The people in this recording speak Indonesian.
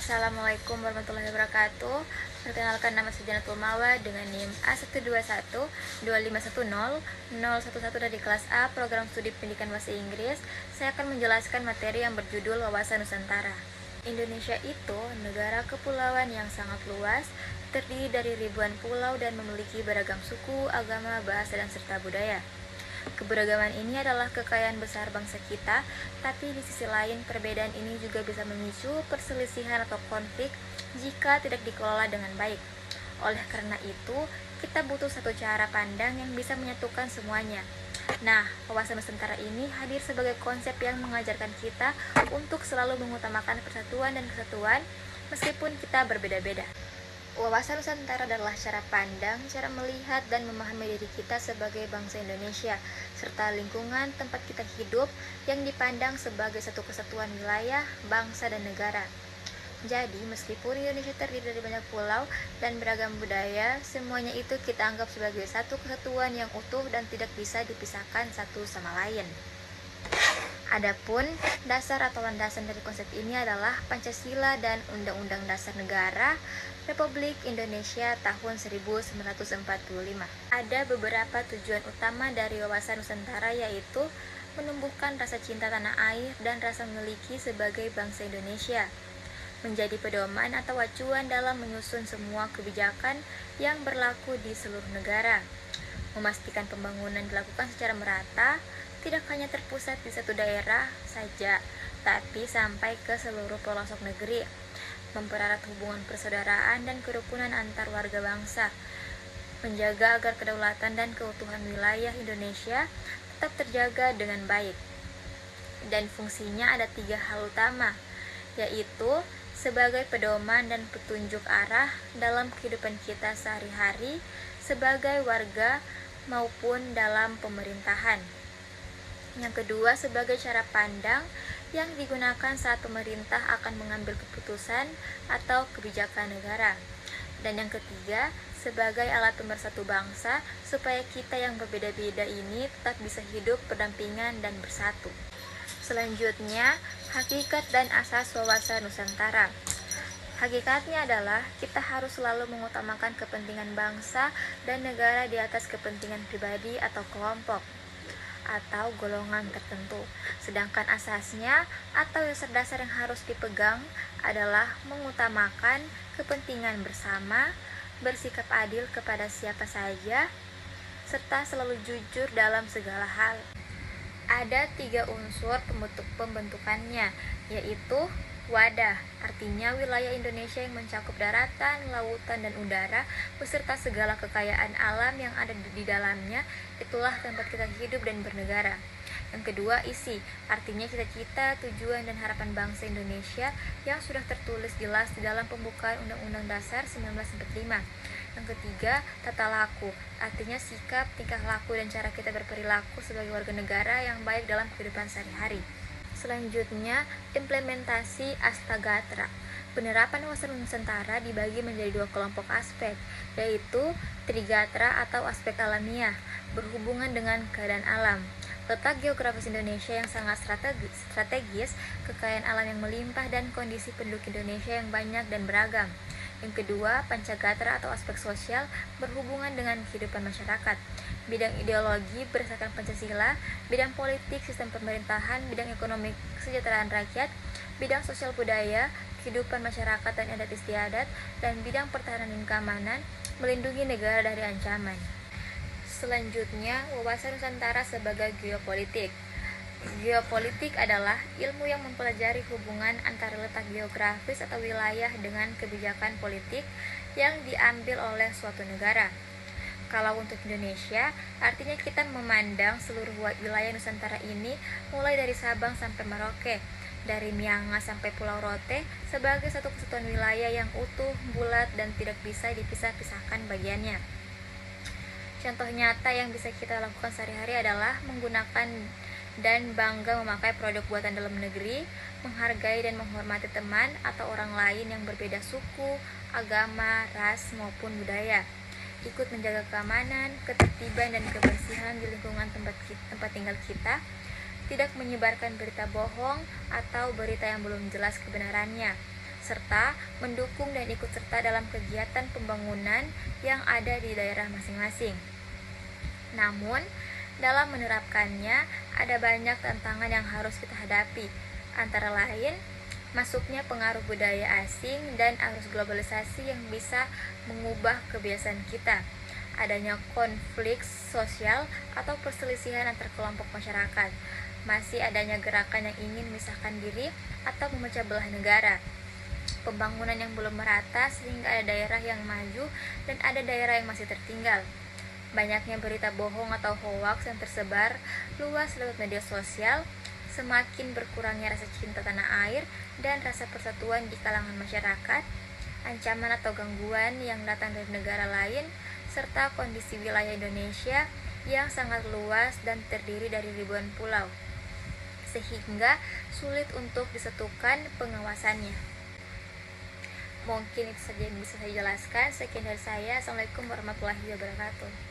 Assalamualaikum warahmatullahi wabarakatuh. Perkenalkan, nama saya Janatul Mawa dengan NIM A12125100111 dari kelas A Program Studi Pendidikan Bahasa Inggris. Saya akan menjelaskan materi yang berjudul Wawasan Nusantara. Indonesia itu negara kepulauan yang sangat luas, terdiri dari ribuan pulau dan memiliki beragam suku, agama, bahasa, dan serta budaya. Keberagaman ini adalah kekayaan besar bangsa kita, tapi di sisi lain perbedaan ini juga bisa memicu perselisihan atau konflik jika tidak dikelola dengan baik. Oleh karena itu, kita butuh satu cara pandang yang bisa menyatukan semuanya. Nah, wawasan Nusantara ini hadir sebagai konsep yang mengajarkan kita untuk selalu mengutamakan persatuan dan kesatuan meskipun kita berbeda-beda. Wawasan Nusantara adalah cara pandang, cara melihat dan memahami diri kita sebagai bangsa Indonesia, serta lingkungan tempat kita hidup yang dipandang sebagai satu kesatuan wilayah, bangsa, dan negara. Jadi, meskipun Indonesia terdiri dari banyak pulau dan beragam budaya, semuanya itu kita anggap sebagai satu kesatuan yang utuh dan tidak bisa dipisahkan satu sama lain. Adapun dasar atau landasan dari konsep ini adalah Pancasila dan Undang-Undang Dasar Negara Republik Indonesia tahun 1945. Ada beberapa tujuan utama dari wawasan Nusantara, yaitu menumbuhkan rasa cinta tanah air dan rasa memiliki sebagai bangsa Indonesia, menjadi pedoman atau acuan dalam menyusun semua kebijakan yang berlaku di seluruh negara, memastikan pembangunan dilakukan secara merata, tidak hanya terpusat di satu daerah saja, tapi sampai ke seluruh pelosok negeri, mempererat hubungan persaudaraan dan kerukunan antar warga bangsa, menjaga agar kedaulatan dan keutuhan wilayah Indonesia tetap terjaga dengan baik. Dan fungsinya ada 3 hal utama, yaitu sebagai pedoman dan petunjuk arah dalam kehidupan kita sehari-hari sebagai warga maupun dalam pemerintahan. Yang kedua, sebagai cara pandang yang digunakan saat pemerintah akan mengambil keputusan atau kebijakan negara. Dan yang ketiga, sebagai alat pemersatu bangsa supaya kita yang berbeda-beda ini tetap bisa hidup berdampingan dan bersatu. Selanjutnya, hakikat dan asas wawasan Nusantara. Hakikatnya adalah kita harus selalu mengutamakan kepentingan bangsa dan negara di atas kepentingan pribadi atau kelompok atau golongan tertentu. Sedangkan asasnya atau dasar-dasar yang harus dipegang adalah mengutamakan kepentingan bersama, bersikap adil kepada siapa saja, serta selalu jujur dalam segala hal. Ada 3 unsur pembentukannya, yaitu wadah, artinya wilayah Indonesia yang mencakup daratan, lautan, dan udara beserta segala kekayaan alam yang ada di dalamnya, itulah tempat kita hidup dan bernegara. Yang kedua, isi, artinya cita-cita, tujuan, dan harapan bangsa Indonesia yang sudah tertulis jelas di dalam pembukaan Undang-Undang Dasar 1945. Yang ketiga, tata laku, artinya sikap, tingkah laku, dan cara kita berperilaku sebagai warga negara yang baik dalam kehidupan sehari-hari. Selanjutnya, implementasi Astagatra. Penerapan wawasan Nusantara dibagi menjadi 2 kelompok aspek, yaitu Trigatra atau aspek alamiah, berhubungan dengan keadaan alam, letak geografis Indonesia yang sangat strategis, kekayaan alam yang melimpah, dan kondisi penduduk Indonesia yang banyak dan beragam. Yang kedua, Pancagatra atau aspek sosial, berhubungan dengan kehidupan masyarakat, bidang ideologi berdasarkan Pancasila, bidang politik, sistem pemerintahan, bidang ekonomi, kesejahteraan rakyat, bidang sosial budaya, kehidupan masyarakat dan adat istiadat, dan bidang pertahanan dan keamanan, melindungi negara dari ancaman. Selanjutnya, wawasan Nusantara sebagai geopolitik. Geopolitik adalah ilmu yang mempelajari hubungan antara letak geografis atau wilayah dengan kebijakan politik yang diambil oleh suatu negara. Kalau untuk Indonesia, artinya kita memandang seluruh wilayah Nusantara ini mulai dari Sabang sampai Merauke, dari Miangas sampai Pulau Rote sebagai satu kesatuan wilayah yang utuh, bulat, dan tidak bisa dipisah-pisahkan bagiannya. Contoh nyata yang bisa kita lakukan sehari-hari adalah menggunakan dan bangga memakai produk buatan dalam negeri, menghargai dan menghormati teman atau orang lain yang berbeda suku, agama, ras, maupun budaya, ikut menjaga keamanan, ketertiban, dan kebersihan di lingkungan tempat tinggal kita, tidak menyebarkan berita bohong atau berita yang belum jelas kebenarannya, serta mendukung dan ikut serta dalam kegiatan pembangunan yang ada di daerah masing-masing. Namun, dalam menerapkannya ada banyak tantangan yang harus kita hadapi, antara lain masuknya pengaruh budaya asing dan arus globalisasi yang bisa mengubah kebiasaan kita, adanya konflik sosial atau perselisihan antar kelompok masyarakat, masih adanya gerakan yang ingin memisahkan diri atau memecah belah negara, pembangunan yang belum merata sehingga ada daerah yang maju dan ada daerah yang masih tertinggal, banyaknya berita bohong atau hoaks yang tersebar luas lewat media sosial, semakin berkurangnya rasa cinta tanah air dan rasa persatuan di kalangan masyarakat, ancaman atau gangguan yang datang dari negara lain, serta kondisi wilayah Indonesia yang sangat luas dan terdiri dari ribuan pulau, sehingga sulit untuk disatukan pengawasannya. Mungkin itu saja yang bisa saya jelaskan. Sekian dari saya. Assalamualaikum warahmatullahi wabarakatuh.